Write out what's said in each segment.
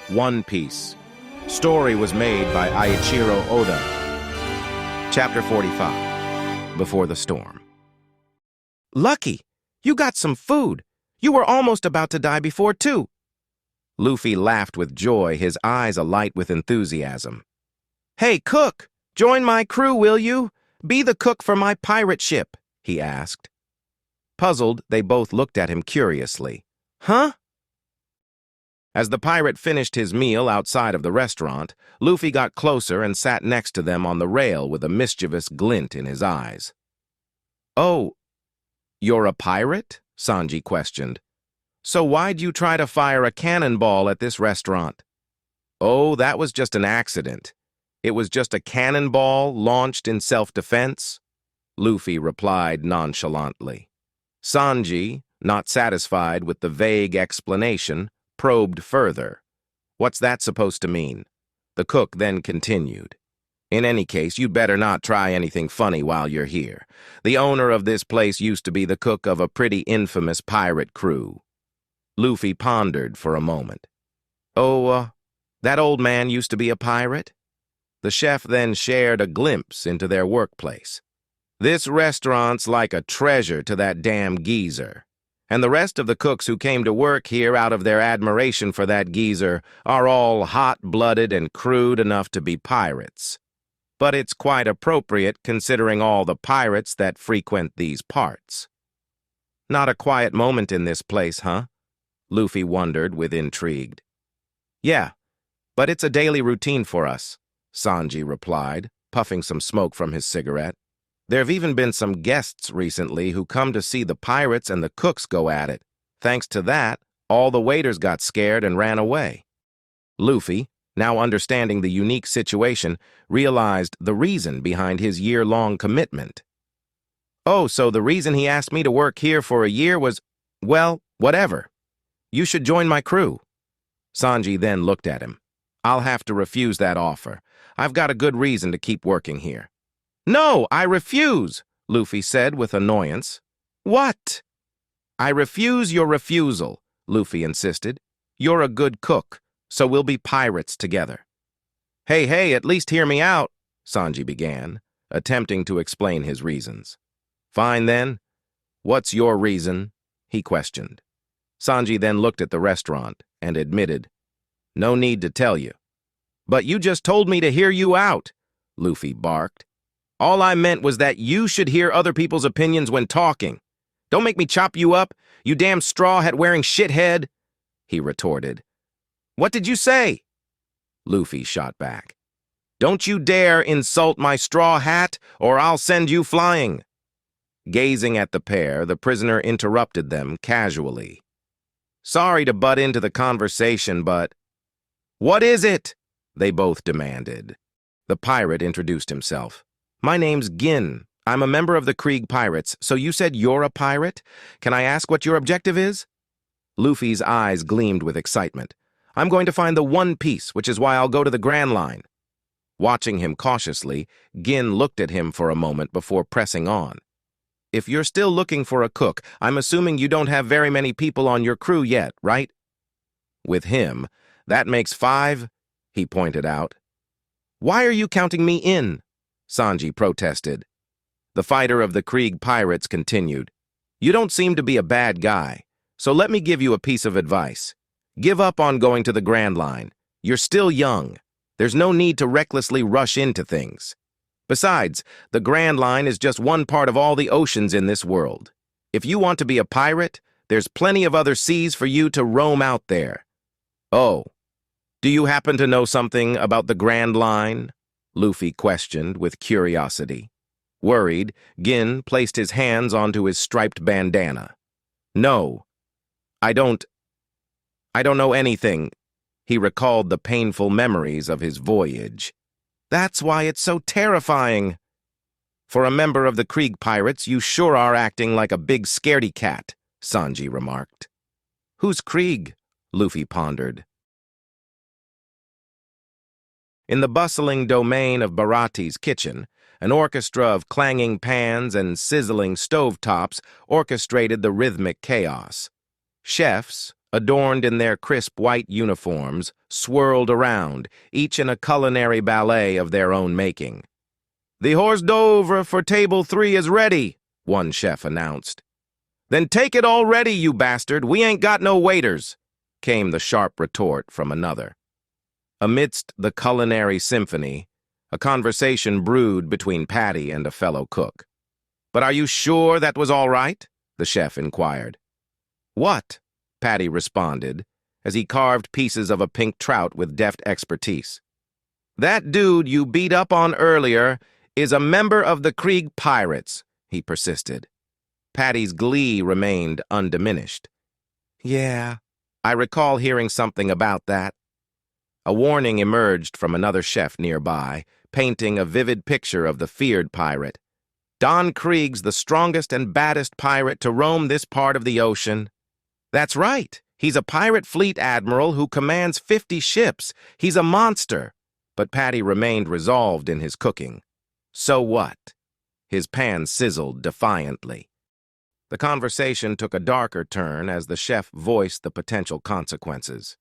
One Piece. Story was made by Eiichiro Oda. Chapter 45. Before the Storm. Lucky! You got some food! You were almost about to die before, too! Luffy laughed with joy, his eyes alight with enthusiasm. Hey, cook! Join my crew, will you? Be the cook for my pirate ship, he asked. Puzzled, they both looked at him curiously. Huh? As the pirate finished his meal outside of the restaurant, Luffy got closer and sat next to them on the rail with a mischievous glint in his eyes. Oh, you're a pirate? Sanji questioned. So why'd you try to fire a cannonball at this restaurant? Oh, that was just an accident. It was just a cannonball launched in self-defense, Luffy replied nonchalantly. Sanji, not satisfied with the vague explanation, probed further. What's that supposed to mean? The cook then continued. In any case, you'd better not try anything funny while you're here. The owner of this place used to be the cook of a pretty infamous pirate crew. Luffy pondered for a moment. Oh, that old man used to be a pirate? The chef then shared a glimpse into their workplace. This restaurant's like a treasure to that damn geezer. And the rest of the cooks who came to work here out of their admiration for that geezer are all hot-blooded and crude enough to be pirates. But it's quite appropriate considering all the pirates that frequent these parts. Not a quiet moment in this place, huh? Luffy wondered with intrigue. Yeah, but it's a daily routine for us, Sanji replied, puffing some smoke from his cigarette. There've even been some guests recently who come to see the pirates and the cooks go at it. Thanks to that, all the waiters got scared and ran away. Luffy, now understanding the unique situation, realized the reason behind his year-long commitment. Oh, so the reason he asked me to work here for a year was, well, whatever. You should join my crew. Sanji then looked at him. I'll have to refuse that offer. I've got a good reason to keep working here. No, I refuse, Luffy said with annoyance. What? I refuse your refusal, Luffy insisted. You're a good cook, so we'll be pirates together. Hey, at least hear me out, Sanji began, attempting to explain his reasons. Fine then. What's your reason? He questioned. Sanji then looked at the restaurant and admitted, No need to tell you. But you just told me to hear you out, Luffy barked. All I meant was that you should hear other people's opinions when talking. Don't make me chop you up, you damn straw hat-wearing shithead, he retorted. What did you say? Luffy shot back. Don't you dare insult my straw hat, or I'll send you flying. Gazing at the pair, the prisoner interrupted them casually. Sorry to butt into the conversation, but... What is it? They both demanded. The pirate introduced himself. My name's Gin. I'm a member of the Krieg Pirates, so you said you're a pirate? Can I ask what your objective is? Luffy's eyes gleamed with excitement. I'm going to find the One Piece, which is why I'll go to the Grand Line. Watching him cautiously, Gin looked at him for a moment before pressing on. If you're still looking for a cook, I'm assuming you don't have very many people on your crew yet, right? With him, that makes 5, he pointed out. Why are you counting me in? Sanji protested. The fighter of the Krieg Pirates continued. You don't seem to be a bad guy, so let me give you a piece of advice. Give up on going to the Grand Line. You're still young. There's no need to recklessly rush into things. Besides, the Grand Line is just one part of all the oceans in this world. If you want to be a pirate, there's plenty of other seas for you to roam out there. Oh, do you happen to know something about the Grand Line? Luffy questioned with curiosity. Worried, Gin placed his hands onto his striped bandana. No, I don't know anything. He recalled the painful memories of his voyage. That's why it's so terrifying. For a member of the Krieg Pirates, you sure are acting like a big scaredy cat, Sanji remarked. Who's Krieg? Luffy pondered. In the bustling domain of Baraty's kitchen, an orchestra of clanging pans and sizzling stovetops orchestrated the rhythmic chaos. Chefs, adorned in their crisp white uniforms, swirled around, each in a culinary ballet of their own making. "The hors d'oeuvre for table 3 is ready," one chef announced. "Then take it already, you bastard. We ain't got no waiters," came the sharp retort from another. Amidst the culinary symphony, a conversation brewed between Patty and a fellow cook. "But are you sure that was all right?" the chef inquired. "What?" Patty responded, as he carved pieces of a pink trout with deft expertise. "That dude you beat up on earlier is a member of the Krieg Pirates," he persisted. Patty's glee remained undiminished. "Yeah, I recall hearing something about that." A warning emerged from another chef nearby, painting a vivid picture of the feared pirate. "Don Krieg's the strongest and baddest pirate to roam this part of the ocean." "That's right. He's a pirate fleet admiral who commands 50 ships. He's a monster." But Patty remained resolved in his cooking. "So what?" His pan sizzled defiantly. The conversation took a darker turn as the chef voiced the potential consequences.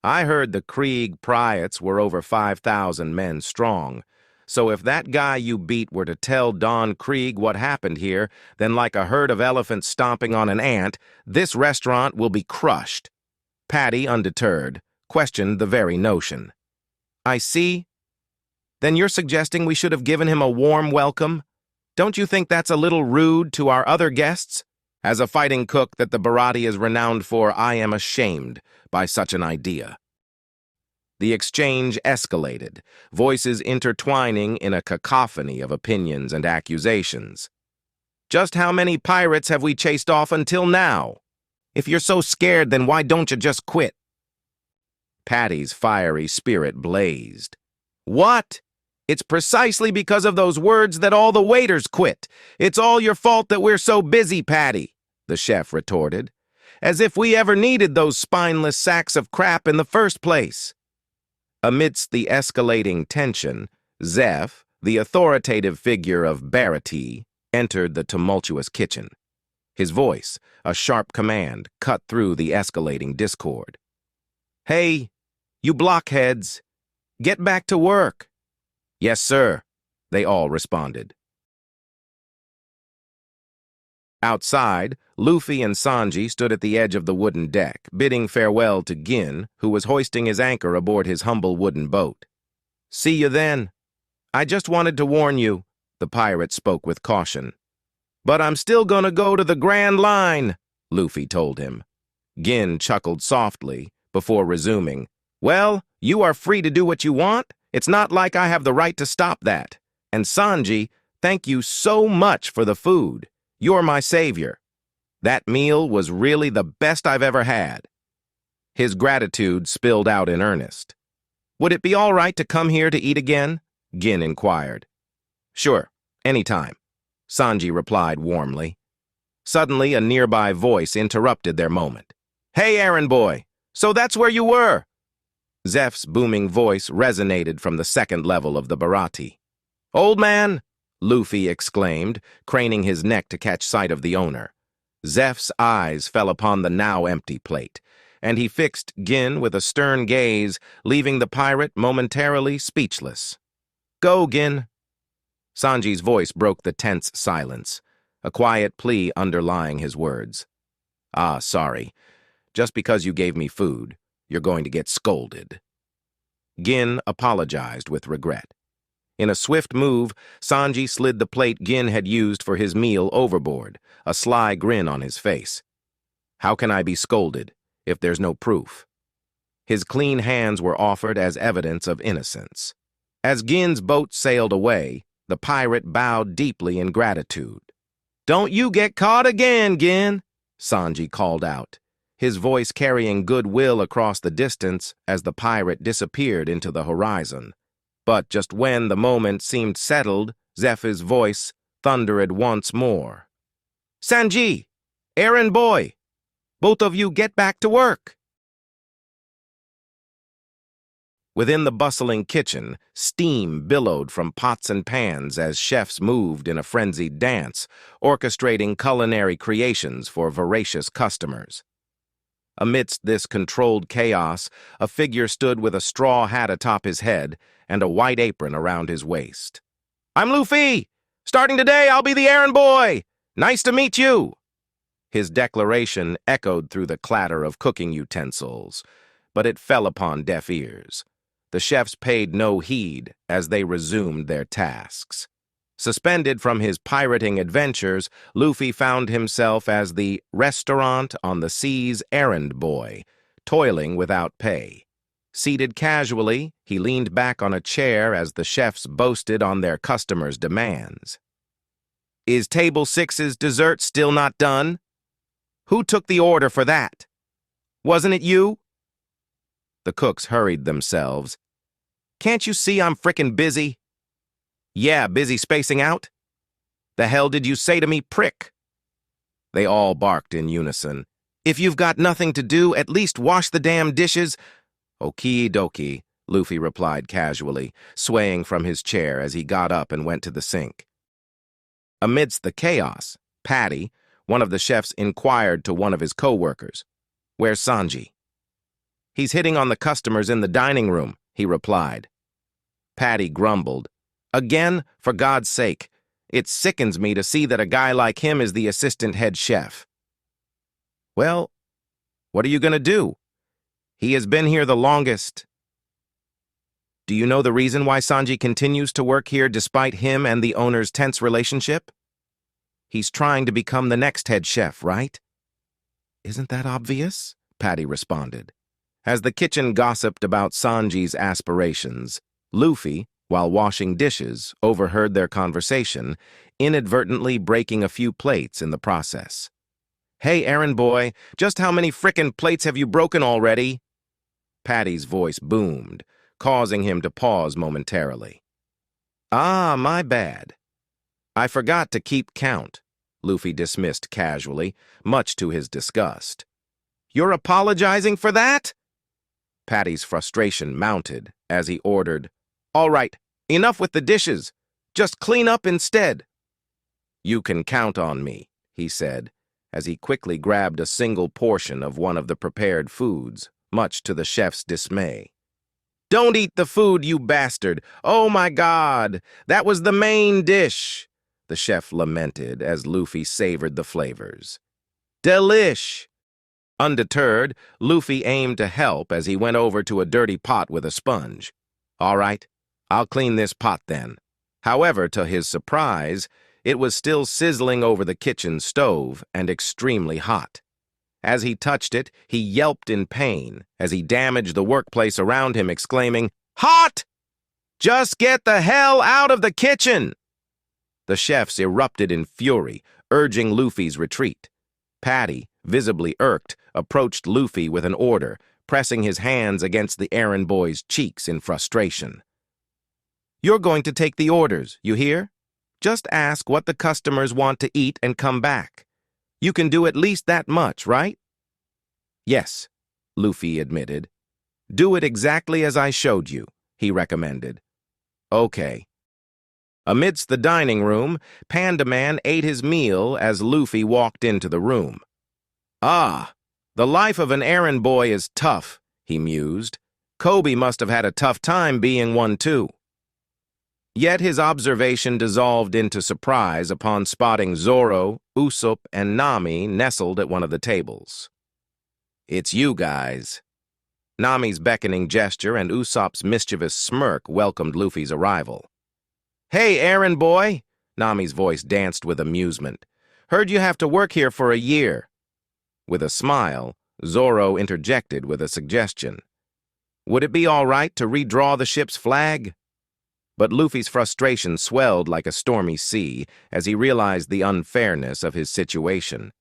"I heard the Krieg Pirates were over 5,000 men strong. So if that guy you beat were to tell Don Krieg what happened here, then like a herd of elephants stomping on an ant, this restaurant will be crushed." Patty, undeterred, questioned the very notion. "I see. Then you're suggesting we should have given him a warm welcome? Don't you think that's a little rude to our other guests? As a fighting cook that the Bharati is renowned for, I am ashamed by such an idea." The exchange escalated, voices intertwining in a cacophony of opinions and accusations. "Just how many pirates have we chased off until now? If you're so scared, then why don't you just quit?" Patty's fiery spirit blazed. "What? It's precisely because of those words that all the waiters quit. It's all your fault that we're so busy, Patty," the chef retorted. "As if we ever needed those spineless sacks of crap in the first place." Amidst the escalating tension, Zeph, the authoritative figure of Bharati, entered the tumultuous kitchen. His voice, a sharp command, cut through the escalating discord. "Hey, you blockheads, get back to work." "Yes, sir," they all responded. Outside, Luffy and Sanji stood at the edge of the wooden deck, bidding farewell to Gin, who was hoisting his anchor aboard his humble wooden boat. "See you then. I just wanted to warn you," the pirate spoke with caution. "But I'm still gonna go to the Grand Line," Luffy told him. Gin chuckled softly before resuming. "Well, you are free to do what you want. It's not like I have the right to stop that. And Sanji, thank you so much for the food. You're my savior. That meal was really the best I've ever had." His gratitude spilled out in earnest. "Would it be all right to come here to eat again?" Gin inquired. "Sure, anytime," Sanji replied warmly. Suddenly, a nearby voice interrupted their moment. "Hey, errand boy, so that's where you were!" Zeph's booming voice resonated from the second level of the Bharati. "Old man!" Luffy exclaimed, craning his neck to catch sight of the owner. Zeph's eyes fell upon the now empty plate, and he fixed Gin with a stern gaze, leaving the pirate momentarily speechless. "Go, Gin." Sanji's voice broke the tense silence, a quiet plea underlying his words. "Ah, sorry. Just because you gave me food, you're going to get scolded." Gin apologized with regret. In a swift move, Sanji slid the plate Gin had used for his meal overboard, a sly grin on his face. "How can I be scolded if there's no proof?" His clean hands were offered as evidence of innocence. As Gin's boat sailed away, the pirate bowed deeply in gratitude. "Don't you get caught again, Gin," Sanji called out, his voice carrying goodwill across the distance as the pirate disappeared into the horizon. But just when the moment seemed settled, Zeph's voice thundered once more. "Sanji! Errand boy! Both of you get back to work!" Within the bustling kitchen, steam billowed from pots and pans as chefs moved in a frenzied dance, orchestrating culinary creations for voracious customers. Amidst this controlled chaos, a figure stood with a straw hat atop his head and a white apron around his waist. "I'm Luffy! Starting today, I'll be the errand boy! Nice to meet you!" His declaration echoed through the clatter of cooking utensils, but it fell upon deaf ears. The chefs paid no heed as they resumed their tasks. Suspended from his pirating adventures, Luffy found himself as the restaurant on the sea's errand boy, toiling without pay. Seated casually, he leaned back on a chair as the chefs boasted on their customers' demands. "Is Table 6's dessert still not done? Who took the order for that? Wasn't it you?" The cooks hurried themselves. "Can't you see I'm frickin' busy?" "Yeah, busy spacing out? The hell did you say to me, prick?" They all barked in unison. "If you've got nothing to do, at least wash the damn dishes." "Okie dokie," Luffy replied casually, swaying from his chair as he got up and went to the sink. Amidst the chaos, Patty, one of the chefs, inquired to one of his co-workers, "Where's Sanji?" "He's hitting on the customers in the dining room," he replied. Patty grumbled, "Again, for God's sake, it sickens me to see that a guy like him is the assistant head chef." "Well, what are you going to do? He has been here the longest." "Do you know the reason why Sanji continues to work here despite him and the owner's tense relationship? He's trying to become the next head chef, right?" "Isn't that obvious?" Patty responded. As the kitchen gossiped about Sanji's aspirations, Luffy, while washing dishes, overheard their conversation, inadvertently breaking a few plates in the process. "Hey, errand boy, just how many frickin' plates have you broken already?" Patty's voice boomed, causing him to pause momentarily. "Ah, my bad. I forgot to keep count," Luffy dismissed casually, much to his disgust. "You're apologizing for that?" Patty's frustration mounted as he ordered, "All right, enough with the dishes. Just clean up instead." "You can count on me," he said, as he quickly grabbed a single portion of one of the prepared foods, much to the chef's dismay. "Don't eat the food, you bastard! Oh my God! That was the main dish!" the chef lamented as Luffy savored the flavors. "Delish!" Undeterred, Luffy aimed to help as he went over to a dirty pot with a sponge. "All right, I'll clean this pot then." However, to his surprise, it was still sizzling over the kitchen stove and extremely hot. As he touched it, he yelped in pain as he damaged the workplace around him, exclaiming, "Hot! Just get the hell out of the kitchen!" The chefs erupted in fury, urging Luffy's retreat. Patty, visibly irked, approached Luffy with an order, pressing his hands against the errand boy's cheeks in frustration. "You're going to take the orders, you hear? Just ask what the customers want to eat and come back. You can do at least that much, right?" "Yes," Luffy admitted. "Do it exactly as I showed you," he recommended. "Okay." Amidst the dining room, Panda Man ate his meal as Luffy walked into the room. "Ah, the life of an errand boy is tough," he mused. "Kobe must have had a tough time being one too." Yet his observation dissolved into surprise upon spotting Zoro, Usopp, and Nami nestled at one of the tables. "It's you guys." Nami's beckoning gesture and Usopp's mischievous smirk welcomed Luffy's arrival. "Hey, errand boy," Nami's voice danced with amusement. "Heard you have to work here for a year." With a smile, Zoro interjected with a suggestion. "Would it be all right to redraw the ship's flag?" But Luffy's frustration swelled like a stormy sea as he realized the unfairness of his situation.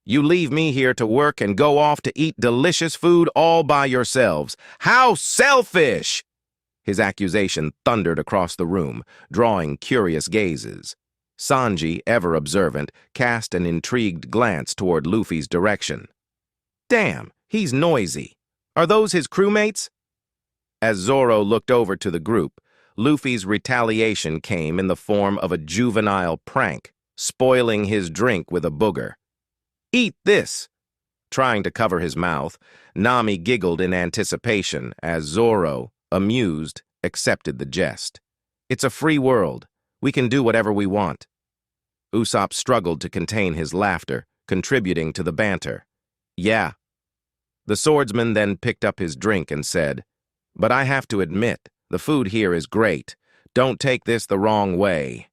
"You leave me here to work and go off to eat delicious food all by yourselves. How selfish!" His accusation thundered across the room, drawing curious gazes. Sanji, ever observant, cast an intrigued glance toward Luffy's direction. "Damn, he's noisy. Are those his crewmates?" As Zoro looked over to the group, Luffy's retaliation came in the form of a juvenile prank, spoiling his drink with a booger. "Eat this!" Trying to cover his mouth, Nami giggled in anticipation as Zoro, amused, accepted the jest. It's a free world. We can do whatever we want. Usopp struggled to contain his laughter, contributing to the banter. Yeah. The swordsman then picked up his drink and said, "But I have to admit, the food here is great. Don't take this the wrong way."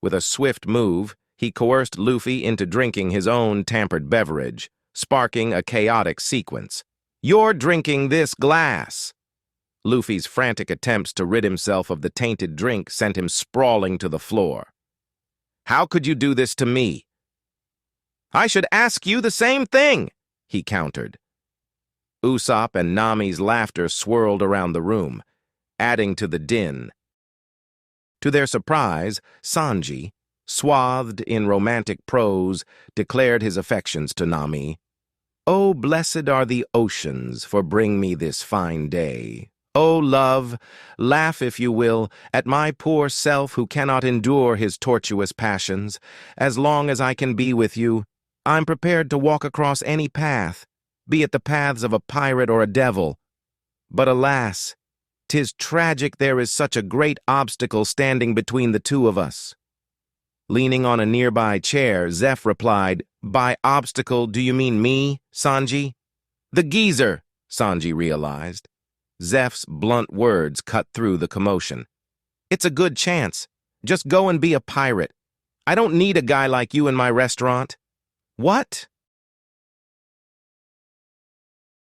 With a swift move, he coerced Luffy into drinking his own tampered beverage, sparking a chaotic sequence. "You're drinking this glass!" Luffy's frantic attempts to rid himself of the tainted drink sent him sprawling to the floor. "How could you do this to me?" "I should ask you the same thing," he countered. Usopp and Nami's laughter swirled around the room, adding to the din. To their surprise, Sanji, swathed in romantic prose, declared his affections to Nami. "Oh, blessed are the oceans for bring me this fine day. Oh, love, laugh if you will at my poor self who cannot endure his tortuous passions. As long as I can be with you, I'm prepared to walk across any path, be it the paths of a pirate or a devil. But alas, 'tis tragic there is such a great obstacle standing between the two of us." Leaning on a nearby chair, Zeph replied, "By obstacle, do you mean me, Sanji?" "The geezer," Sanji realized. Zeph's blunt words cut through the commotion. "It's a good chance. Just go and be a pirate. I don't need a guy like you in my restaurant." "What?"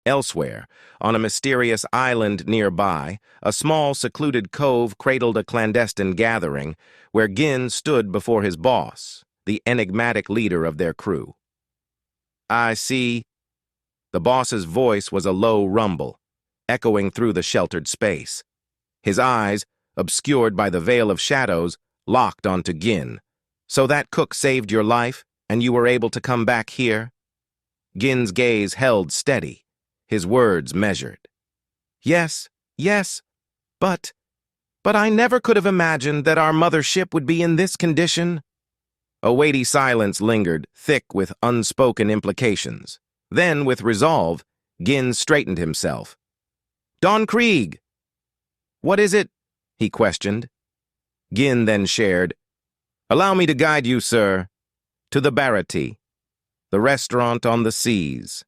Elsewhere, on a mysterious island nearby, a small secluded cove cradled a clandestine gathering where Gin stood before his boss, the enigmatic leader of their crew. "I see." The boss's voice was a low rumble, echoing through the sheltered space. His eyes, obscured by the veil of shadows, locked onto Gin. "So that cook saved your life, and you were able to come back here?" Gin's gaze held steady, his words measured. Yes, but I never could have imagined that our mother ship would be in this condition." A weighty silence lingered, thick with unspoken implications. Then, with resolve, Gin straightened himself. "Don Krieg!" "What is it?" he questioned. Gin then shared, "Allow me to guide you, sir, to the Barati, the restaurant on the seas."